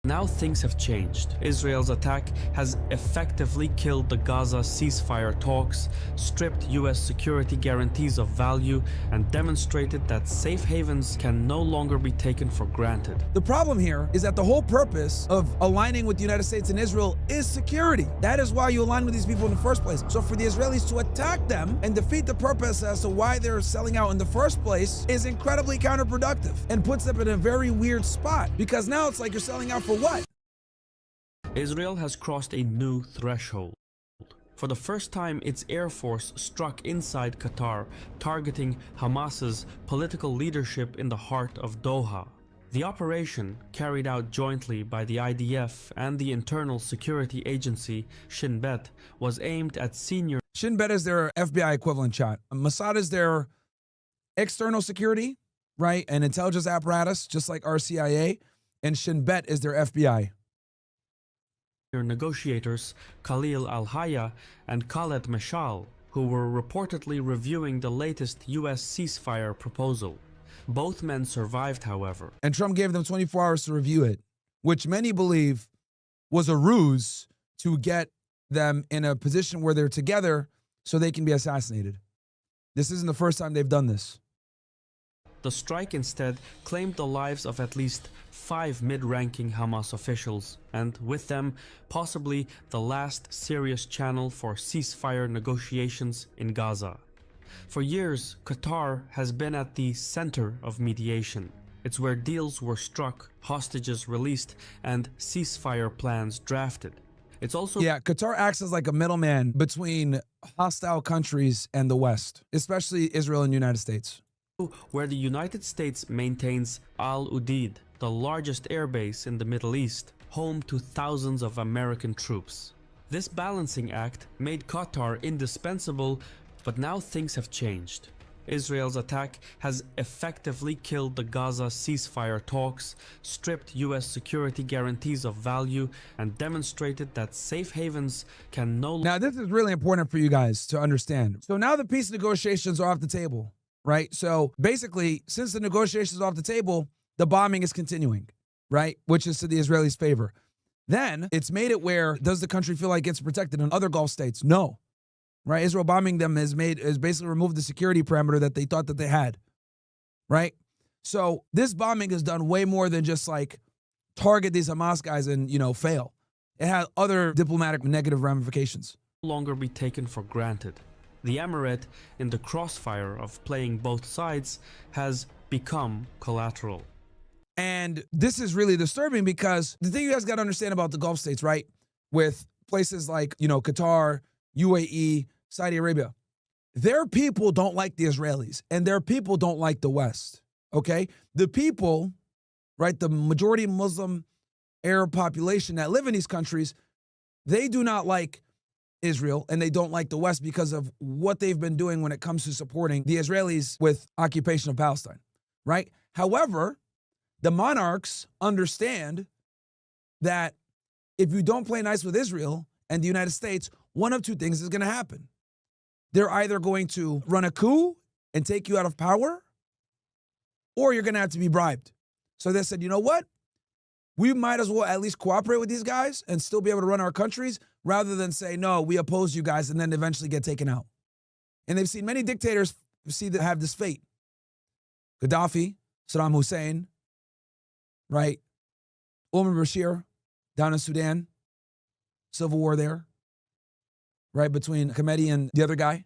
Now things have changed. Israel's attack has effectively killed the Gaza ceasefire talks, stripped US security guarantees of value, and demonstrated that safe havens can no longer be taken for granted. The problem here is that the whole purpose of aligning with the United States and Israel is security. That is why you align with these people in the first place. So for the Israelis to attack them and defeat the purpose as to why they're selling out in the first place is incredibly counterproductive and puts them in a very weird spot, because now it's like you're selling out for what? Israel has crossed a new threshold. For the first time, its air force struck inside Qatar, targeting Hamas's political leadership in the heart of Doha. The operation, carried out jointly by the IDF and the Internal Security Agency, Shin Bet, was aimed at senior... Shin Bet is their FBI equivalent, chat. Mossad is their external security, right? An intelligence apparatus, just like our CIA. And Shin Bet is their FBI. Negotiators Khalil al-Hayya and Khaled Mashal, who were reportedly reviewing the latest US ceasefire proposal. Both men survived, however. And Trump gave them 24 hours to review it, which many believe was a ruse to get them in a position where they're together so they can be assassinated. This isn't the first time they've done this. The strike instead claimed the lives of at least 5 mid-ranking Hamas officials, and with them, possibly the last serious channel for ceasefire negotiations in Gaza. For years, Qatar has been at the center of mediation. It's where deals were struck, hostages released, and ceasefire plans drafted. It's also... Yeah, Qatar acts as like a middleman between hostile countries and the West, especially Israel and the United States. Where the United States maintains Al Udeid, the largest airbase in the Middle East, home to thousands of American troops. This balancing act made Qatar indispensable, but now things have changed. Israel's attack has effectively killed the Gaza ceasefire talks, stripped US security guarantees of value, and demonstrated that safe havens can no longer... Now, this is really important for you guys to understand. So now the peace negotiations are off the table, right? So basically, since the negotiations are off the table, the bombing is continuing, right? Which is to the Israelis' favor. Then it's made it where, does the country feel like it's protected in other Gulf states? No. Right? Israel bombing them has basically removed the security parameter that they thought that they had. Right? So this bombing has done way more than just like target these Hamas guys and, fail. It had other diplomatic negative ramifications. No longer be taken for granted. The emirate, in the crossfire of playing both sides, has become collateral. And this is really disturbing because the thing you guys got to understand about the Gulf states, right? With places like, Qatar, UAE, Saudi Arabia, their people don't like the Israelis and their people don't like the West, okay? The people, right, the majority Muslim Arab population that live in these countries, they do not like Israel and they don't like the West because of what they've been doing when it comes to supporting the Israelis with occupation of Palestine, right? However, the monarchs understand that if you don't play nice with Israel and the United States, one of two things is going to happen. They're either going to run a coup and take you out of power, or you're going to have to be bribed. So they said, you know what? We might as well at least cooperate with these guys and still be able to run our countries rather than say, no, we oppose you guys and then eventually get taken out. And they've seen many dictators have this fate. Gaddafi, Saddam Hussein, right? Omar Bashir down in Sudan, civil war there, right? Between Hamedi and the other guy,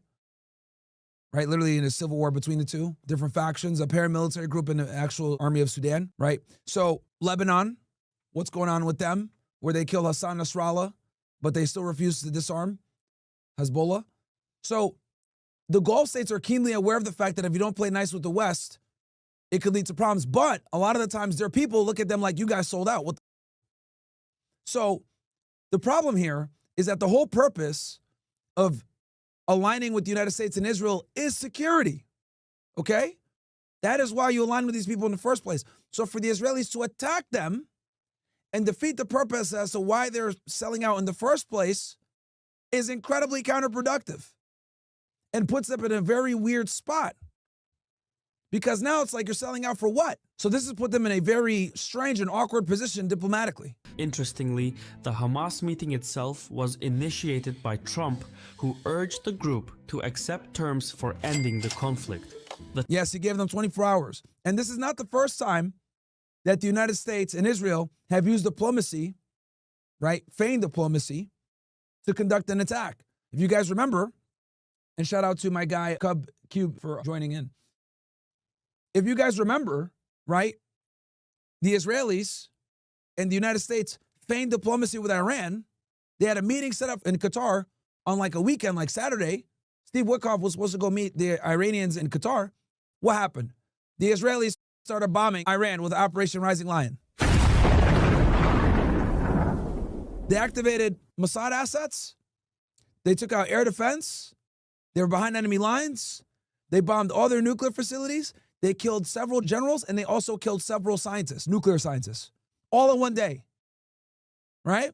right? Literally in a civil war between the two, different factions, a paramilitary group in the actual army of Sudan, right? So Lebanon, what's going on with them? Where they killed Hassan Nasrallah, but they still refuse to disarm Hezbollah. So the Gulf states are keenly aware of the fact that if you don't play nice with the West, it could lead to problems. But a lot of the times their people look at them like, you guys sold out. So the problem here is that the whole purpose of aligning with the United States and Israel is security, okay? That is why you align with these people in the first place. So for the Israelis to attack them and defeat the purpose as to why they're selling out in the first place is incredibly counterproductive and puts them in a very weird spot. because now it's like you're selling out for what? So this has put them in a very strange and awkward position diplomatically. Interestingly, the Hamas meeting itself was initiated by Trump, who urged the group to accept terms for ending the conflict. Yes, he gave them 24 hours. And this is not the first time that the United States and Israel have used diplomacy, right, feigned diplomacy, to conduct an attack. If you guys remember, and shout out to my guy Cub Cube for joining in. If you guys remember, right, the Israelis and the United States feigned diplomacy with Iran. They had a meeting set up in Qatar on like a weekend, like Saturday. Steve Witkoff was supposed to go meet the Iranians in Qatar. What happened? The Israelis started bombing Iran with Operation Rising Lion. They activated Mossad assets. They took out air defense. They were behind enemy lines. They bombed all their nuclear facilities. They killed several generals, and they also killed several scientists, nuclear scientists, all in one day, right?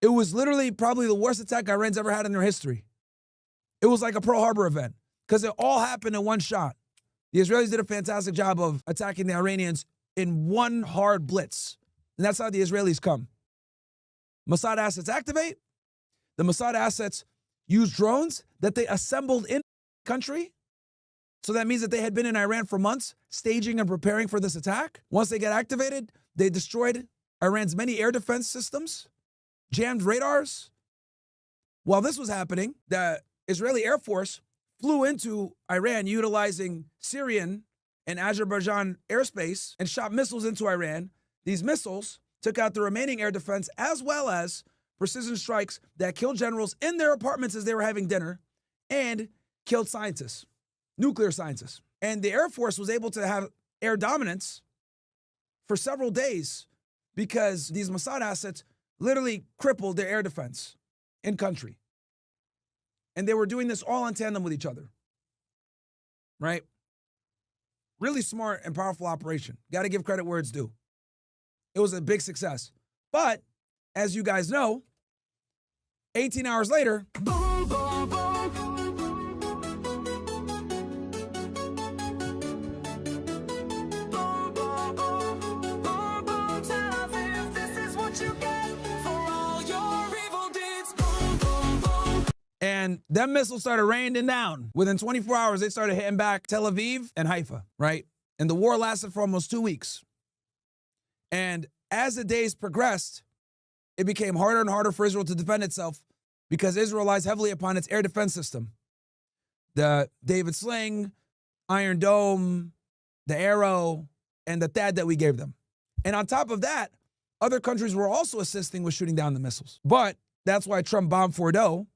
It was literally probably the worst attack Iran's ever had in their history. It was like a Pearl Harbor event because it all happened in one shot. The Israelis did a fantastic job of attacking the Iranians in one hard blitz, and that's how the Israelis come. Mossad assets activate. The Mossad assets use drones that they assembled in the country. So that means that they had been in Iran for months, staging and preparing for this attack. Once they get activated, they destroyed Iran's many air defense systems, jammed radars. While this was happening, the Israeli Air Force flew into Iran utilizing Syrian and Azerbaijan airspace and shot missiles into Iran. These missiles took out the remaining air defense as well as precision strikes that killed generals in their apartments as they were having dinner and killed scientists. Nuclear scientists. And the Air Force was able to have air dominance for several days because these Mossad assets literally crippled their air defense in country. And they were doing this all in tandem with each other, right? Really smart and powerful operation. Got to give credit where it's due. It was a big success. But as you guys know, 18 hours later, boom, boom, boom. And them missiles started raining down. Within 24 hours, they started hitting back Tel Aviv and Haifa, right? And the war lasted for almost 2 weeks. And as the days progressed, it became harder and harder for Israel to defend itself because Israel relies heavily upon its air defense system. The David Sling, Iron Dome, the Arrow, and the THAAD that we gave them. And on top of that, other countries were also assisting with shooting down the missiles. But that's why Trump bombed Fordo,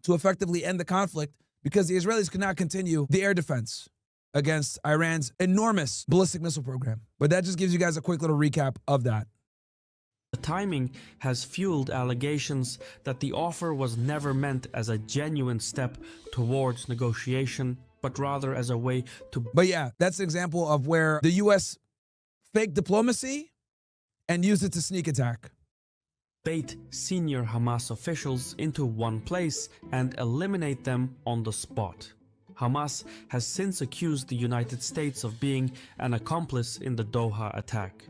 to effectively end the conflict, because the Israelis could not continue the air defense against Iran's enormous ballistic missile program. But that just gives you guys a quick little recap of that. The timing has fueled allegations that the offer was never meant as a genuine step towards negotiation, but rather as a way to... But yeah, that's an example of where the U.S. faked diplomacy and used it to sneak attack. Bait senior Hamas officials into one place and eliminate them on the spot. Hamas has since accused the United States of being an accomplice in the Doha attack.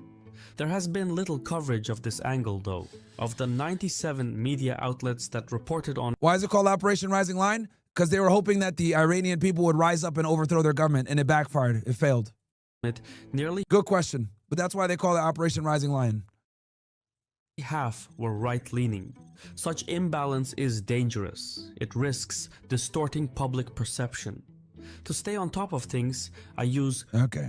There has been little coverage of this angle though. Of the 97 media outlets that reported on... Why is it called Operation Rising Lion? Because they were hoping that the Iranian people would rise up and overthrow their government, and it backfired. It failed. Nearly... Good question. But that's why they call it Operation Rising Lion. Half were right-leaning. Such imbalance is dangerous. It risks distorting public perception. To stay on top of things, I use... Okay.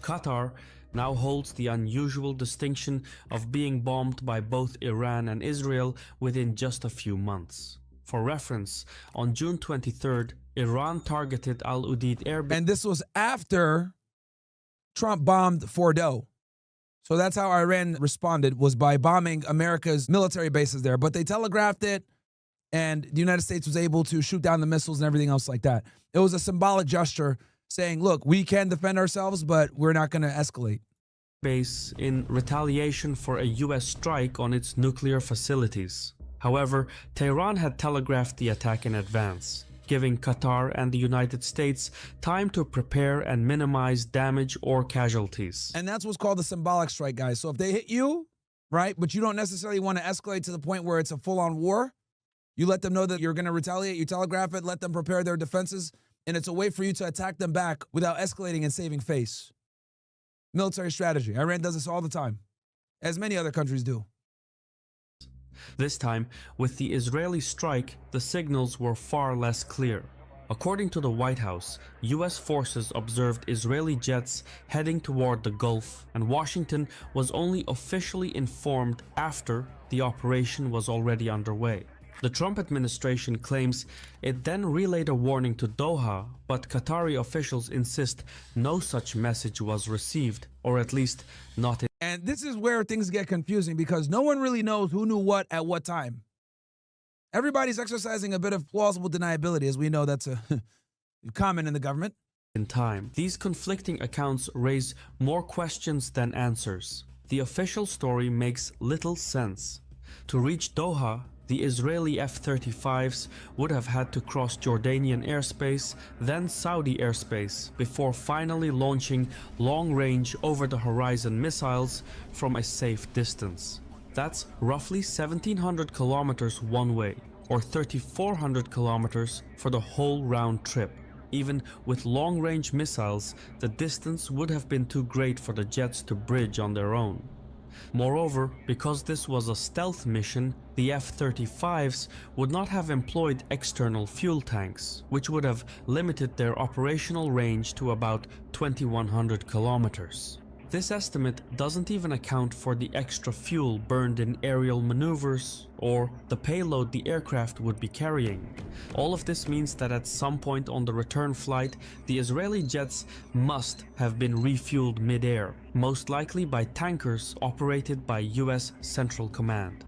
Qatar now holds the unusual distinction of being bombed by both Iran and Israel within just a few months. For reference, on June 23rd, Iran targeted Al Udeid airbase... And this was after Trump bombed Fordo. So that's how Iran responded, was by bombing America's military bases there. But they telegraphed it, and the United States was able to shoot down the missiles and everything else like that. It was a symbolic gesture saying, look, we can defend ourselves, but we're not going to escalate. Base in retaliation for a U.S. strike on its nuclear facilities. However, Tehran had telegraphed the attack in advance. giving Qatar and the United States time to prepare and minimize damage or casualties. And that's what's called a symbolic strike, guys. So if they hit you, right, but you don't necessarily want to escalate to the point where it's a full-on war, you let them know that you're going to retaliate, you telegraph it, let them prepare their defenses, and it's a way for you to attack them back without escalating and saving face. Military strategy. Iran does this all the time, as many other countries do. This time, with the Israeli strike, the signals were far less clear. According to the White House, US forces observed Israeli jets heading toward the Gulf, and Washington was only officially informed after the operation was already underway. The Trump administration claims it then relayed a warning to Doha, but Qatari officials insist no such message was received, or at least not in. And this is where things get confusing because no one really knows who knew what at what time. Everybody's exercising a bit of plausible deniability, as we know that's a common in the government. In time. These conflicting accounts raise more questions than answers. The official story makes little sense. To reach Doha, the Israeli F-35s would have had to cross Jordanian airspace, then Saudi airspace, before finally launching long-range over-the-horizon missiles from a safe distance. That's roughly 1,700 kilometers one way, or 3,400 kilometers for the whole round trip. Even with long-range missiles, the distance would have been too great for the jets to bridge on their own. Moreover, because this was a stealth mission, the F-35s would not have employed external fuel tanks, which would have limited their operational range to about 2,100 kilometers. This estimate doesn't even account for the extra fuel burned in aerial maneuvers or the payload the aircraft would be carrying. All of this means that at some point on the return flight, the Israeli jets must have been refueled mid-air, most likely by tankers operated by US Central Command.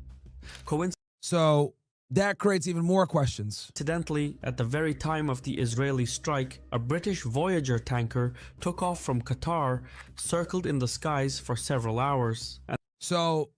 So that creates even more questions. Incidentally, at the very time of the Israeli strike, a British Voyager tanker took off from Qatar, circled in the skies for several hours. So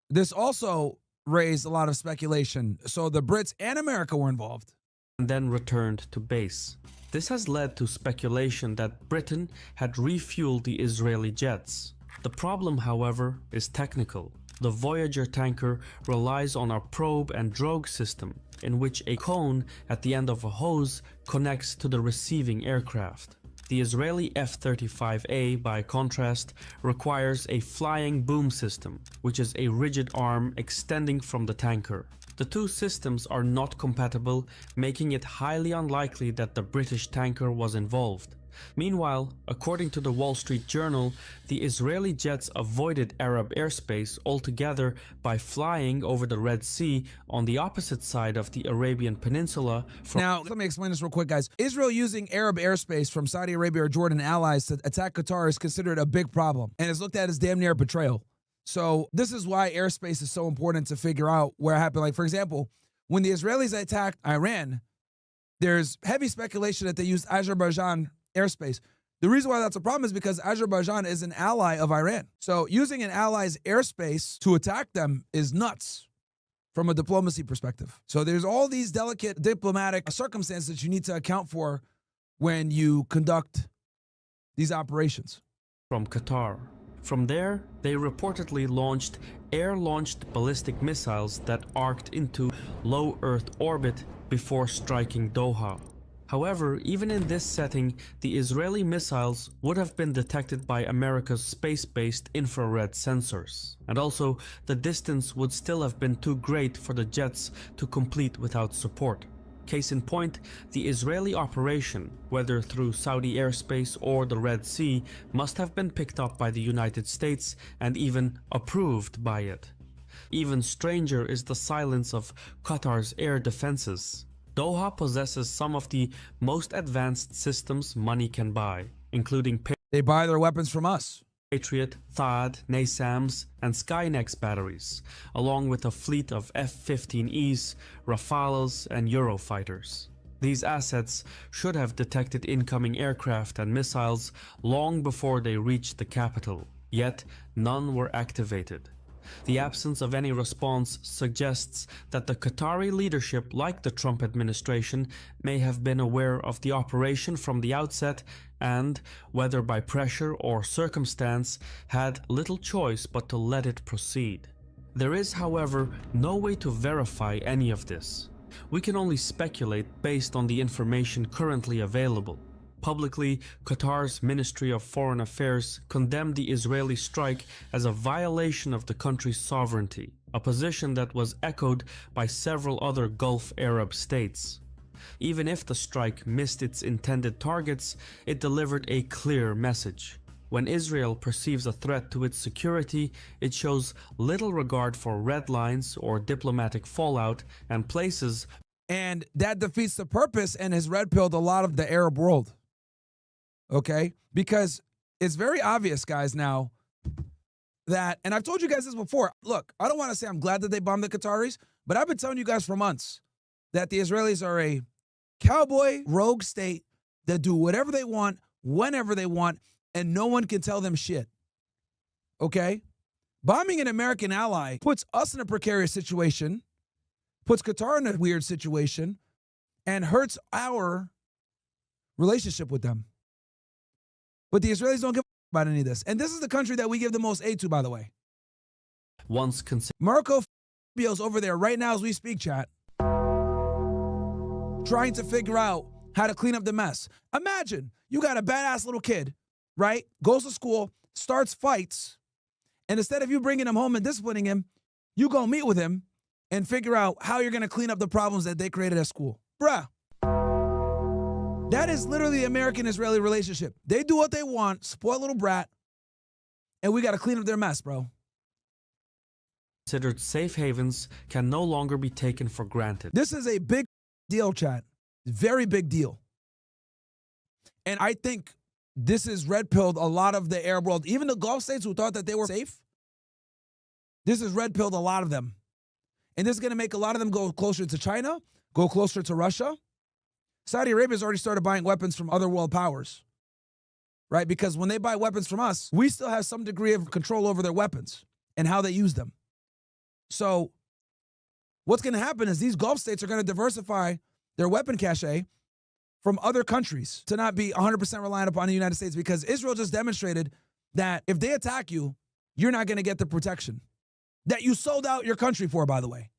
this also raised a lot of speculation. So the Brits and America were involved. And then returned to base. This has led to speculation that Britain had refueled the Israeli jets. The problem, however, is technical. The Voyager tanker relies on a probe and drogue system, in which a cone at the end of a hose connects to the receiving aircraft. The Israeli F-35A, by contrast, requires a flying boom system, which is a rigid arm extending from the tanker. The two systems are not compatible, making it highly unlikely that the British tanker was involved. Meanwhile, according to the Wall Street Journal, the Israeli jets avoided Arab airspace altogether by flying over the Red Sea on the opposite side of the Arabian Peninsula. Now, let me explain this real quick, guys. Israel using Arab airspace from Saudi Arabia or Jordan allies to attack Qatar is considered a big problem and is looked at as damn near betrayal. So this is why airspace is so important to figure out where it happened. Like, for example, when the Israelis attacked Iran, there's heavy speculation that they used Azerbaijan airspace. The reason why that's a problem is because Azerbaijan is an ally of Iran. So using an ally's airspace to attack them is nuts from a diplomacy perspective. So there's all these delicate diplomatic circumstances you need to account for when you conduct these operations. From Qatar. From there, they reportedly launched air-launched ballistic missiles that arced into low Earth orbit before striking Doha. However, even in this setting, the Israeli missiles would have been detected by America's space-based infrared sensors. And also, the distance would still have been too great for the jets to complete without support. Case in point, the Israeli operation, whether through Saudi airspace or the Red Sea, must have been picked up by the United States and even approved by it. Even stranger is the silence of Qatar's air defenses. Doha possesses some of the most advanced systems money can buy, including They buy their weapons from us. Patriot, THAAD, NASAMS, and Skynex batteries, along with a fleet of F-15Es, Rafales, and Eurofighters. These assets should have detected incoming aircraft and missiles long before they reached the capital, yet none were activated. The absence of any response suggests that the Qatari leadership, like the Trump administration, may have been aware of the operation from the outset and, whether by pressure or circumstance, had little choice but to let it proceed. There is, however, no way to verify any of this. We can only speculate based on the information currently available. Publicly, Qatar's Ministry of Foreign Affairs condemned the Israeli strike as a violation of the country's sovereignty, a position that was echoed by several other Gulf Arab states. Even if the strike missed its intended targets, it delivered a clear message. When Israel perceives a threat to its security, it shows little regard for red lines or diplomatic fallout and places. And that defeats the purpose and has red-pilled a lot of the Arab world. Okay? Because it's very obvious, guys, now that, and I've told you guys this before, look, I don't want to say I'm glad that they bombed the Qataris, but I've been telling you guys for months that the Israelis are a cowboy rogue state that do whatever they want, whenever they want, and no one can tell them shit. Okay? Bombing an American ally puts us in a precarious situation, puts Qatar in a weird situation, and hurts our relationship with them. But the Israelis don't give a about any of this. And this is the country that we give the most aid to, by the way. Once considered, Marco Rubio's over there right now as we speak, chat, trying to figure out how to clean up the mess. Imagine you got a badass little kid, right? Goes to school, starts fights, and instead of you bringing him home and disciplining him, you go meet with him and figure out how you're going to clean up the problems that they created at school. Bruh. That is literally the American-Israeli relationship. They do what they want, spoiled little brat, and we got to clean up their mess, bro. considered safe havens can no longer be taken for granted. This is a big deal, chat. Very big deal. And I think this has red-pilled a lot of the Arab world. Even the Gulf states who thought that they were safe, this has red-pilled a lot of them. And this is going to make a lot of them go closer to China, go closer to Russia. Saudi Arabia has already started buying weapons from other world powers, right? Because when they buy weapons from us, we still have some degree of control over their weapons and how they use them. So what's going to happen is these Gulf states are going to diversify their weapon cache from other countries to not be 100% reliant upon the United States, because Israel just demonstrated that if they attack you, you're not going to get the protection that you sold out your country for, by the way.